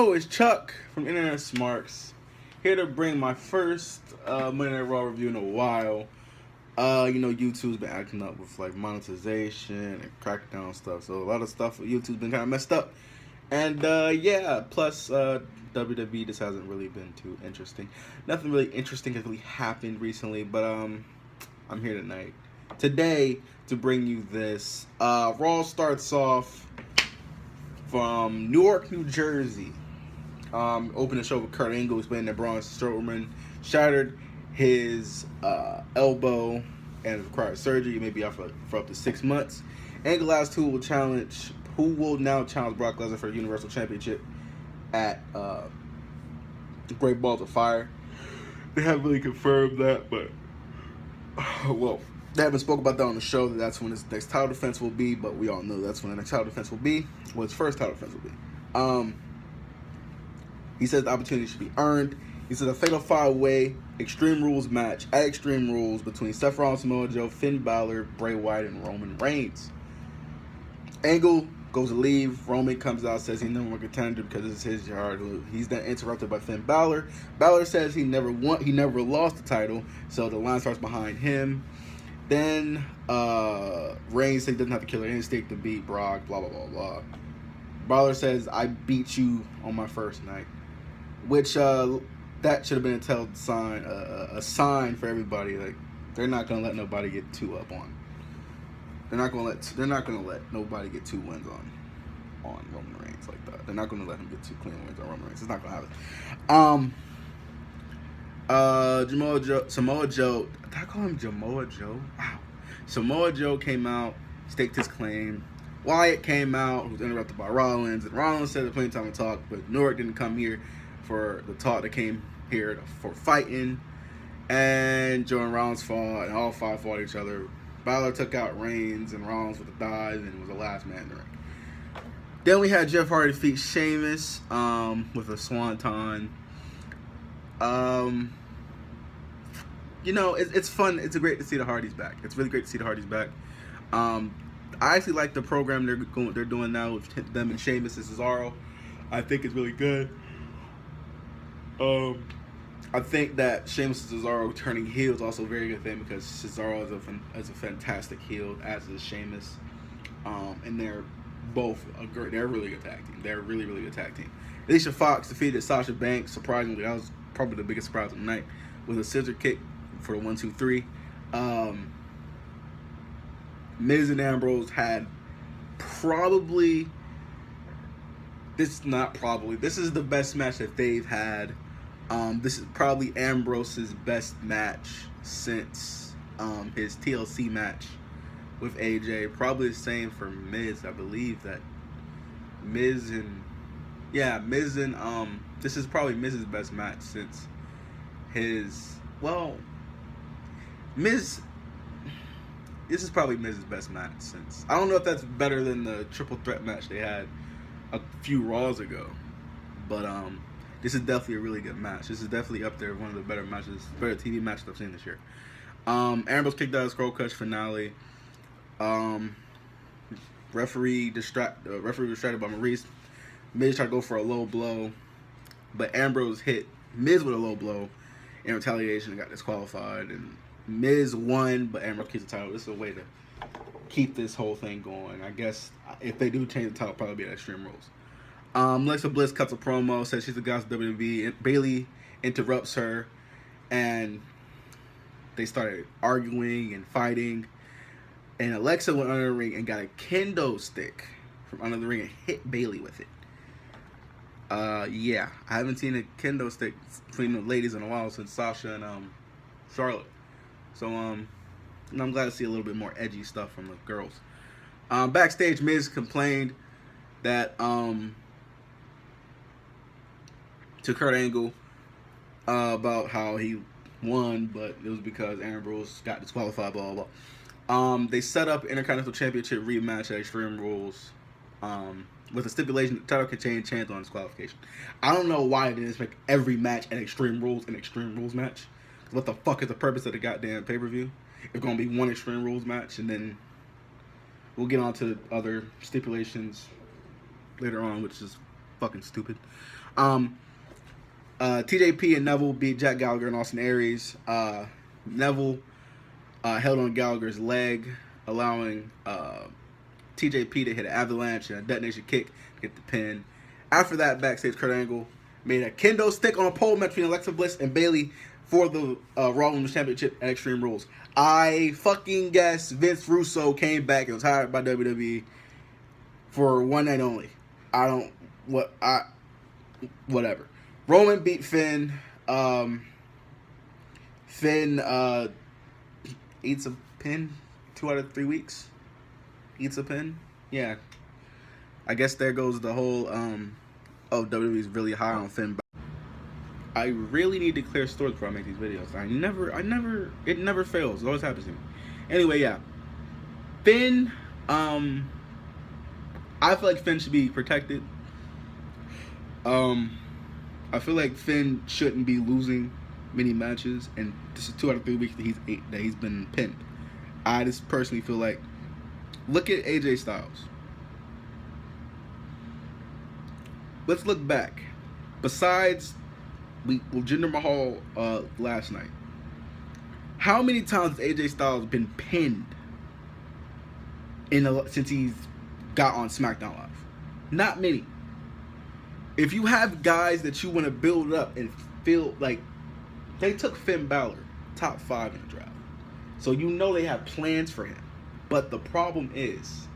Yo, it's Chuck from Internet Smarks, here to bring my first Monday Night Raw review in a while. YouTube's been acting up with like monetization and crackdown stuff, so a lot of stuff with YouTube's been kind of messed up. And plus WWE just hasn't really been too interesting. Nothing really interesting has really happened recently, but I'm here today to bring you this. Raw starts off from Newark, New Jersey. Opened the show with Kurt Angle explaining that Braun Strowman shattered his elbow and required surgery. He may be out for up to 6 months. Angle asked who will now challenge Brock Lesnar for the Universal Championship at Great Balls of Fire. They haven't really confirmed that, but they haven't spoke about that on the show. That's when his next title defense will be, but we all know that's when the next title defense will be. Well, his first title defense will be. He says the opportunity should be earned. He says a fatal 5-way Extreme Rules match at Extreme Rules between Seth Rollins, Samoa Joe, Finn Balor, Bray Wyatt, and Roman Reigns. Angle goes to leave. Roman comes out, says he's number one contender because it's his yard. He's then interrupted by Finn Balor. Balor says he never lost the title, so the line starts behind him. Then Reigns says he doesn't have the killer instinct to beat Brock, blah, blah, blah, blah. Balor says, I beat you on my first night. Which that should have been a sign for everybody. Like, they're not gonna let nobody get two up on. They're not gonna let nobody get 2 wins on Roman Reigns like that. They're not gonna let him get 2 clean wins on Roman Reigns. It's not gonna happen. Samoa Joe. Did I call him Jamoa Joe? Wow. Samoa Joe came out, staked his claim. Wyatt came out, was interrupted by Rollins, and Rollins said there's plenty of time to talk, but Newark didn't come here for the talk. They came here for fighting, and Joe and Rollins fought, and all 5 fought each other. Balor took out Reigns and Rollins with a dive and was the last man in the ring. Then we had Jeff Hardy defeat Sheamus with a swanton. It's fun. It's great to see the Hardys back. It's really great to see the Hardys back. I actually like the program they're doing now with them and Sheamus and Cesaro. I think it's really good. I think that Sheamus and Cesaro turning heel is also a very good thing because Cesaro is a fantastic heel, as is Sheamus. And they're both they're a really good tag team. They're a really, really good tag team. Alicia Fox defeated Sasha Banks. Surprisingly, that was probably the biggest surprise of the night, with a scissor kick for the 1-2-3. Miz and Ambrose had this is the best match that they've had. This is probably Ambrose's best match since his TLC match with AJ. Probably the same for Miz. I believe that Miz and this is probably Miz's best match since this is probably Miz's best match since. I don't know if that's better than the triple threat match they had a few Raws ago, but this is definitely a really good match. This is definitely up there, one of the better TV matches I've seen this year. Ambrose kicked out his Skull Crush finale. Referee distracted by Maurice. Miz tried to go for a low blow, but Ambrose hit Miz with a low blow in retaliation and got disqualified. And Miz won, but Ambrose keeps the title. This is a way to keep this whole thing going. I guess if they do change the title, probably be at Extreme Rules. Alexa Bliss cuts a promo, says she's the goddess of WWE. Bayley interrupts her, and they started arguing and fighting. And Alexa went under the ring and got a kendo stick from under the ring and hit Bayley with it. I haven't seen a kendo stick between the ladies in a while since Sasha and Charlotte. So I'm glad to see a little bit more edgy stuff from the girls. Backstage, Miz complained that to Kurt Angle about how he won, but it was because Ambrose got disqualified, blah, blah, blah. They set up Intercontinental Championship rematch at Extreme Rules with a stipulation that the title can change hands on disqualification. I don't know why they didn't make every match at Extreme Rules an Extreme Rules match. What the fuck is the purpose of the goddamn pay-per-view? It's going to be one Extreme Rules match, and then we'll get on to other stipulations later on, which is fucking stupid. TJP and Neville beat Jack Gallagher and Austin Aries. Neville held on Gallagher's leg, allowing TJP to hit an avalanche and a detonation kick to get the pin. After that, backstage, Kurt Angle made a kendo stick on a pole match between Alexa Bliss and Bayley for the Raw Women's Championship at Extreme Rules. I fucking guess Vince Russo came back and was hired by WWE for one night only. Whatever. Roman beat Finn. Finn eats a pin 2 out of 3 weeks. Eats a pin. Yeah. I guess there goes the whole WWE's really high on Finn. I really need to clear storage before I make these videos. It never fails. It always happens to me. Anyway, yeah. Finn, I feel like Finn should be protected. I feel like Finn shouldn't be losing many matches, and this is 2 out of 3 weeks that he's been pinned. I just personally feel like, look at AJ Styles. Let's look back. Besides Jinder Mahal last night, how many times has AJ Styles been pinned since he's got on SmackDown Live? Not many. If you have guys that you want to build up and feel like, they took Finn Balor top 5 in the draft, so you know they have plans for him. But the problem is,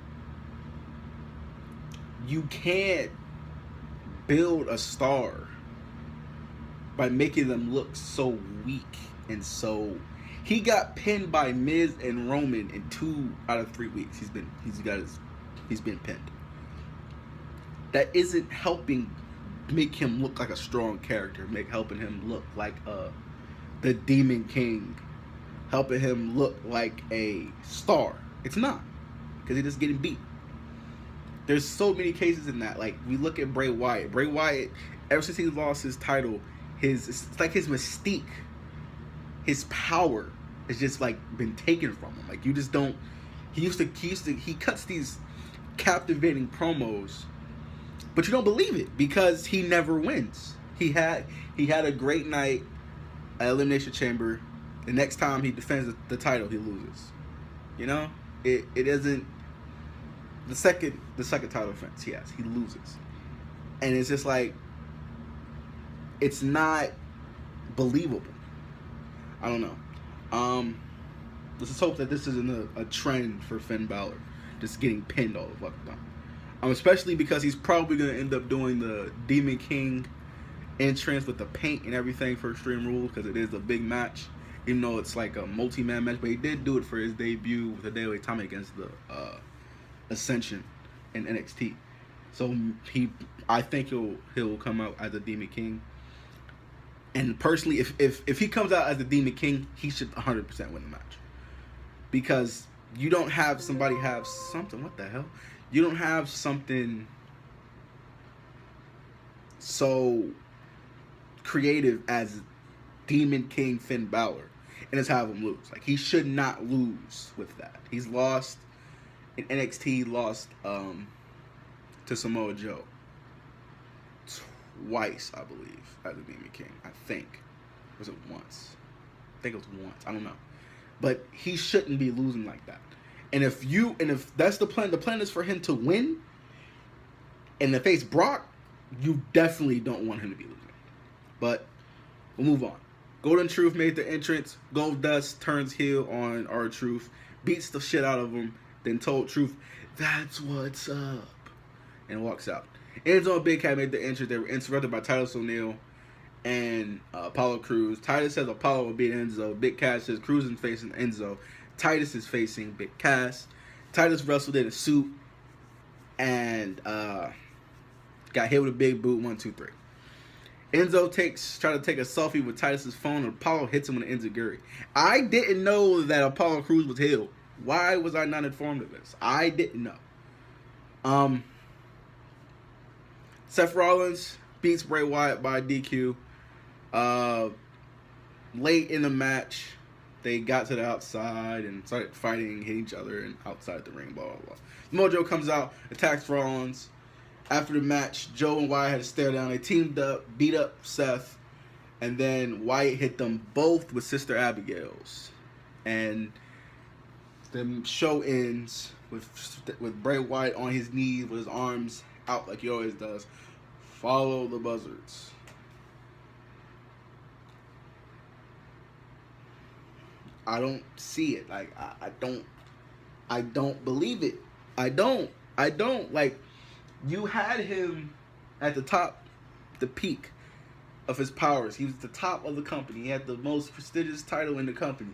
you can't build a star by making them look so weak and so. He got pinned by Miz and Roman in 2 out of 3 weeks. He's been pinned. That isn't helping make him look like a strong character. Helping him look like the Demon King. Helping him look like a star. It's not, because he's just getting beat. There's so many cases in that. Like, we look at Bray Wyatt. Bray Wyatt, ever since he lost his title, it's like his mystique, his power has just like been taken from him. Like, you just don't. He cuts these captivating promos, but you don't believe it because he never wins. He had a great night at Elimination Chamber. The next time he defends the title, he loses. You know, it isn't the second title defense he has, he loses, and it's just like, it's not believable. I don't know. Let's just hope that this isn't a trend for Finn Balor, just getting pinned all the fuck time. Especially because he's probably gonna end up doing the Demon King entrance with the paint and everything for Extreme Rules, because it is a big match, even though it's like a multi-man match. But he did do it for his debut with Hideo Itami against the Ascension in NXT. So I think he'll come out as a Demon King. And personally, if he comes out as the Demon King, he should 100% win the match. Because you don't have somebody have something. What the hell? You don't have something so creative as Demon King Finn Balor, and just have him lose. Like, he should not lose with that. He's lost in NXT. He lost to Samoa Joe twice, I believe, as a Demon King. I think. Was it once? I think it was once. I don't know. But he shouldn't be losing like that. And if that's the plan is for him to win and to face Brock, you definitely don't want him to be losing. But we'll move on. Golden Truth made the entrance. Goldust turns heel on R-Truth, beats the shit out of him, then told Truth, "That's what's up," and walks out. Enzo and Big Cat made the entrance. They were interrupted by Titus O'Neil and Apollo Crews. Titus says Apollo will beat Enzo. Big Cat says Crews is facing Enzo. Titus is facing Big Cass. Titus wrestled in a suit and got hit with a big boot. 1, 2, 3. Enzo try to take a selfie with Titus's phone, and Apollo hits him with an enziguri. I didn't know that Apollo Crews was healed. Why was I not informed of this? I didn't know. Seth Rollins beats Bray Wyatt by DQ. Late in the match, they got to the outside and started fighting, hitting each other, and outside the ring, blah, blah, blah. Mojo comes out, attacks Rollins, After the match, Joe and Wyatt had to stare down. They teamed up, beat up Seth, and then Wyatt hit them both with Sister Abigail's. And the show ends with Bray Wyatt on his knees with his arms out like he always does. Follow the buzzards. I don't see it. Like I don't believe it. I don't. Like, you had him at the top, the peak of his powers. He was the top of the company. He had the most prestigious title in the company.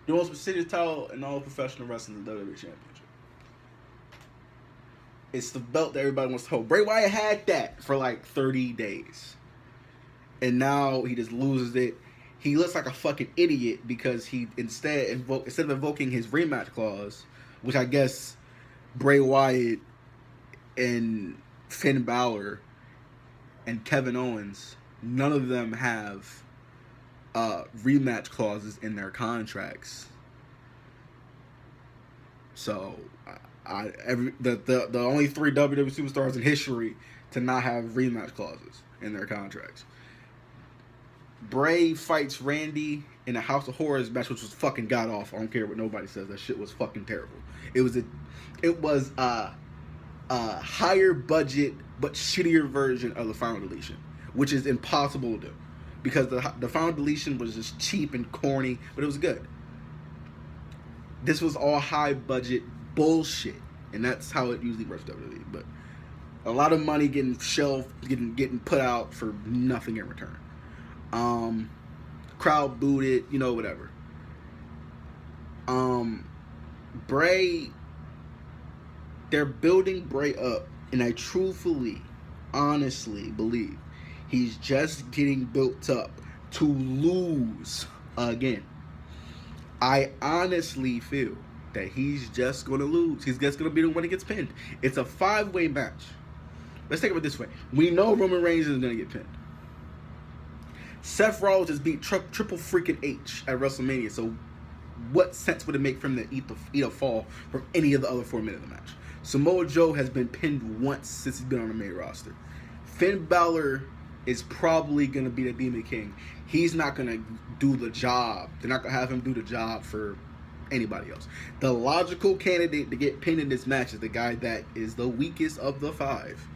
The most prestigious title in all professional wrestling, the WWE Championship. It's the belt that everybody wants to hold. Bray Wyatt had that for like 30 days. And now he just loses it. He looks like a fucking idiot because he instead of invoking his rematch clause, which I guess Bray Wyatt and Finn Balor and Kevin Owens, none of them have rematch clauses in their contracts. So the only 3 WWE superstars in history to not have rematch clauses in their contracts. Bray fights Randy in a House of Horrors match, which was fucking god awful. I don't care what nobody says. That shit was fucking terrible. It was a higher budget but shittier version of the Final Deletion, which is impossible to do because the Final Deletion was just cheap and corny, but it was good. This was all high budget bullshit, and that's how it usually works WWE. But a lot of money getting shelved, getting put out for nothing in return. Crowd booed it, whatever. Bray, they're building Bray up, and I truthfully, honestly believe he's just getting built up to lose again. I honestly feel that he's just going to lose. He's just going to be the one that gets pinned. It's a 5-way match. Let's think of it this way. We know Roman Reigns is going to get pinned. Seth Rollins just beat Triple freaking H at WrestleMania, so what sense would it make for him to eat a fall from any of the other 4 men of the match? Samoa Joe has been pinned once since he's been on the main roster. Finn Balor is probably going to be the Demon King. He's not going to do the job. They're not going to have him do the job for anybody else. The logical candidate to get pinned in this match is the guy that is the weakest of the 5,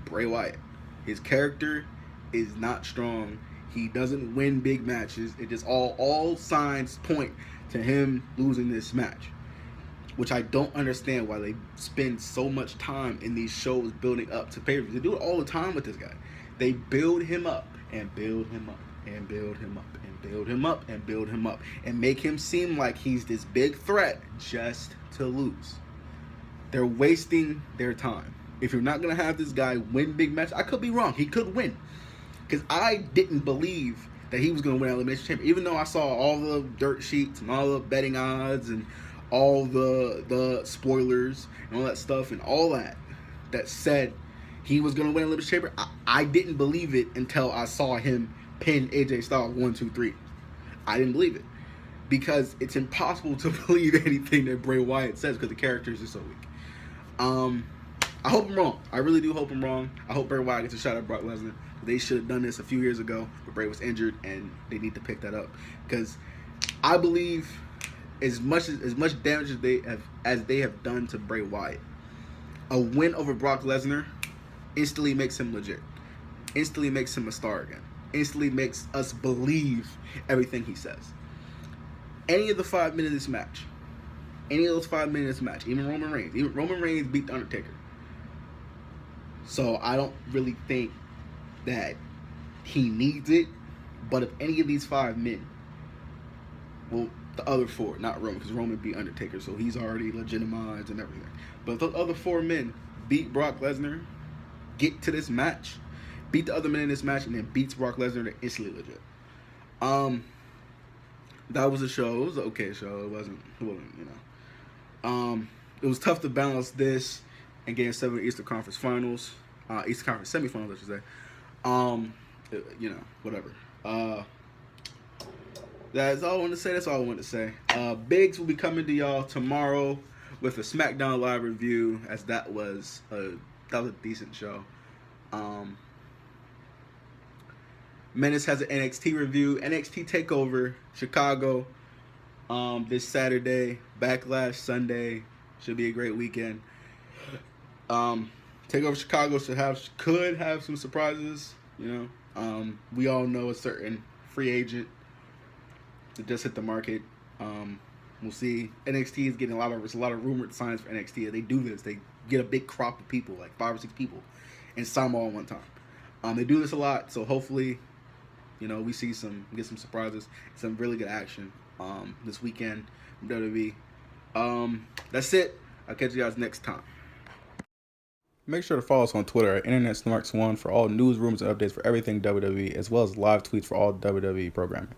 Bray Wyatt. His character is not strong. He doesn't win big matches. It just all signs point to him losing this match, which I don't understand why they spend so much time in these shows building up to pay-per-views. They do it all the time with this guy. They build him up and build him up and build him up and build him up and build him up and make him seem like he's this big threat just to lose. They're wasting their time. If you're not going to have this guy win big matches, I could be wrong. He could win. Because I didn't believe that he was going to win Elimination Chamber. Even though I saw all the dirt sheets and all the betting odds and all the spoilers and all that stuff and all that said he was going to win Elimination Chamber, I didn't believe it until I saw him pin AJ Styles 1, 2, 3. I didn't believe it. Because it's impossible to believe anything that Bray Wyatt says because the characters are so weak. I hope I'm wrong. I really do hope I'm wrong. I hope Bray Wyatt gets a shot at Brock Lesnar. They should have done this a few years ago, but Bray was injured, and they need to pick that up because I believe as much damage as they have done to Bray Wyatt, a win over Brock Lesnar instantly makes him legit, instantly makes him a star again, instantly makes us believe everything he says. Any of the 5 men in this match, any of those 5 men in this match, even Roman Reigns beat The Undertaker. So I don't really think that he needs it, but if any of these 5 men, well, the other 4, not Roman, because Roman beat Undertaker, so he's already legitimized and everything. But if the other 4 men beat Brock Lesnar, get to this match, beat the other men in this match, and then beats Brock Lesnar, they're instantly legit. That was a show. It was an okay show. It wasn't, it was tough to balance this and Game 7 Eastern Conference Finals, Eastern Conference Semifinals, I should say. Whatever. That's all I want to say. That's all I want to say. Biggs will be coming to y'all tomorrow with a SmackDown Live review, as that was a that was a decent show. Menace has an NXT review. NXT Takeover Chicago this Saturday. Backlash Sunday. Should be a great weekend. Takeover Chicago could have some surprises. You know, we all know a certain free agent that just hit the market. We'll see. NXT is getting there's a lot of rumored signs for NXT. They do this. They get a big crop of people, like 5 or 6 people, and sign them all at one time. They do this a lot, so hopefully, you know, we get some surprises, some really good action this weekend from WWE. That's it. I'll catch you guys next time. Make sure to follow us on Twitter at InternetSmarts1 for all news, rumors, and updates for everything WWE, as well as live tweets for all WWE programming.